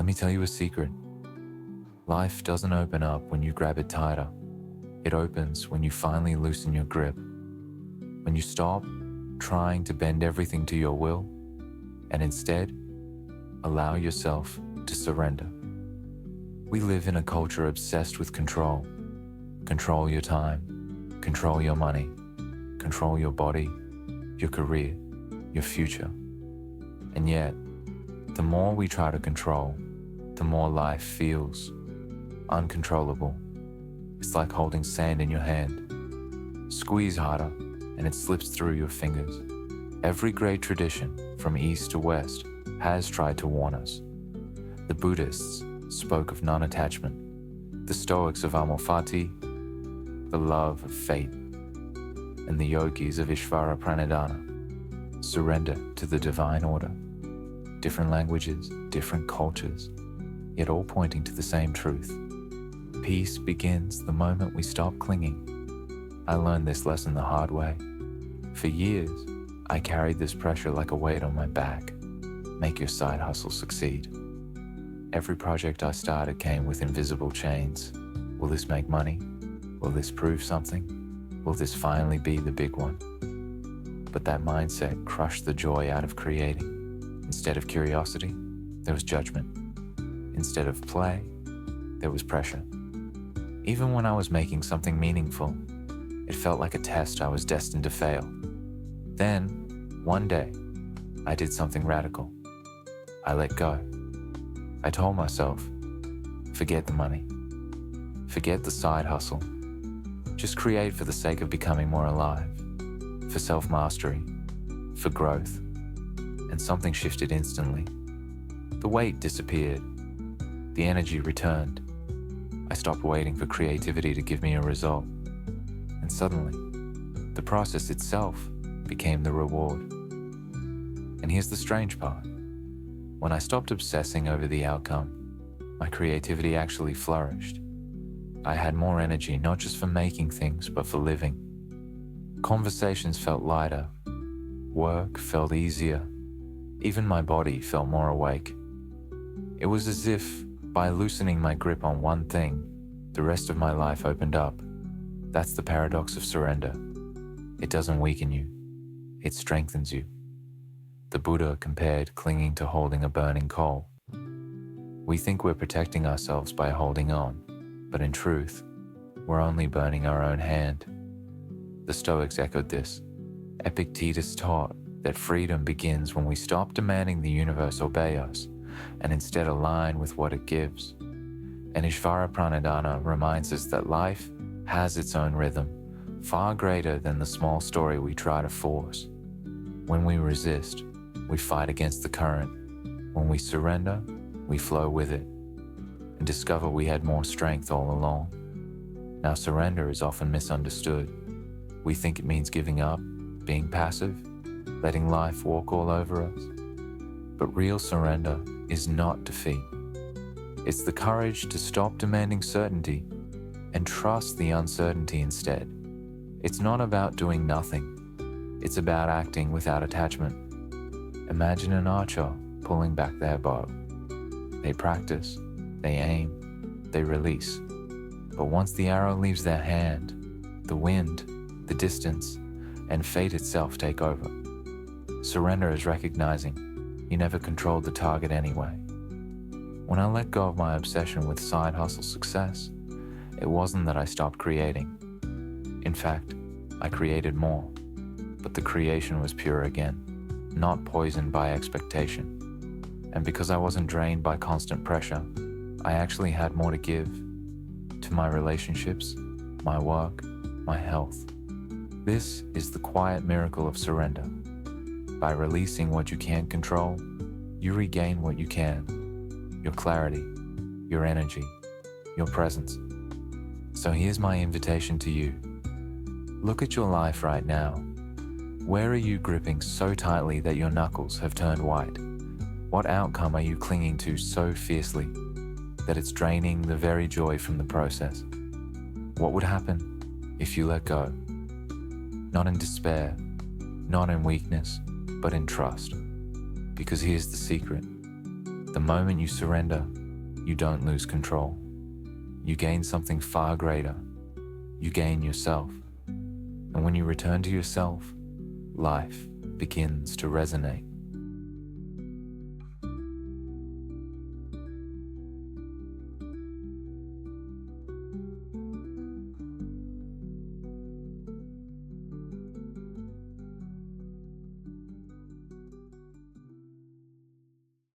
Let me tell you a secret. Life doesn't open up when you grab it tighter. It opens when you finally loosen your grip. When you stop trying to bend everything to your will and instead allow yourself to surrender. We live in a culture obsessed with control. Control your time, control your money, control your body, your career, your future. And yet, the more we try to control, the more life feels uncontrollable. It's like holding sand in your hand. Squeeze harder and it slips through your fingers. Every great tradition, from east to west, has tried to warn us. The Buddhists spoke of non-attachment, the Stoics of amor fati, the love of fate, and the yogis of Ishvara Pranidhana, surrender to the divine order. Different languages, different cultures, yet all pointing to the same truth. Peace begins the moment we stop clinging. I learned this lesson the hard way. For years, I carried this pressure like a weight on my back. Make your side hustle succeed. Every project I started came with invisible chains. Will this make money? Will this prove something? Will this finally be the big one? But that mindset crushed the joy out of creating. Instead of curiosity, there was judgment. Instead of play, there was pressure. Even when I was making something meaningful, it felt like a test I was destined to fail. Then, one day, I did something radical. I let go. I told myself, forget the money. Forget the side hustle. Just create for the sake of becoming more alive, for self-mastery, for growth. And something shifted instantly. The weight disappeared. The energy returned. I stopped waiting for creativity to give me a result. And suddenly, the process itself became the reward. And here's the strange part. When I stopped obsessing over the outcome, my creativity actually flourished. I had more energy, not just for making things, but for living. Conversations felt lighter. Work felt easier. Even my body felt more awake. It was as if, by loosening my grip on one thing, the rest of my life opened up. That's the paradox of surrender. It doesn't weaken you. It strengthens you. The Buddha compared clinging to holding a burning coal. We think we're protecting ourselves by holding on, but in truth, we're only burning our own hand. The Stoics echoed this. Epictetus taught that freedom begins when we stop demanding the universe obey us and instead align with what it gives. And Ishvara Pranidhana reminds us that life has its own rhythm, far greater than the small story we try to force. When we resist, we fight against the current. When we surrender, we flow with it and discover we had more strength all along. Now, surrender is often misunderstood. We think it means giving up, being passive, letting life walk all over us. But real surrender is not defeat. It's the courage to stop demanding certainty and trust the uncertainty instead. It's not about doing nothing. It's about acting without attachment. Imagine an archer pulling back their bow. They practice, they aim, they release. But once the arrow leaves their hand, the wind, the distance, and fate itself take over. Surrender is recognizing you never controlled the target anyway. When I let go of my obsession with side hustle success, it wasn't that I stopped creating. In fact, I created more, but the creation was pure again, not poisoned by expectation. And because I wasn't drained by constant pressure, I actually had more to give to my relationships, my work, my health. This is the quiet miracle of surrender. By releasing what you can't control, you regain what you can, your clarity, your energy, your presence. So here's my invitation to you. Look at your life right now. Where are you gripping so tightly that your knuckles have turned white? What outcome are you clinging to so fiercely that it's draining the very joy from the process? What would happen if you let go? Not in despair, not in weakness, but in trust. Because here's the secret. The moment you surrender, you don't lose control. You gain something far greater. You gain yourself. And when you return to yourself, life begins to resonate.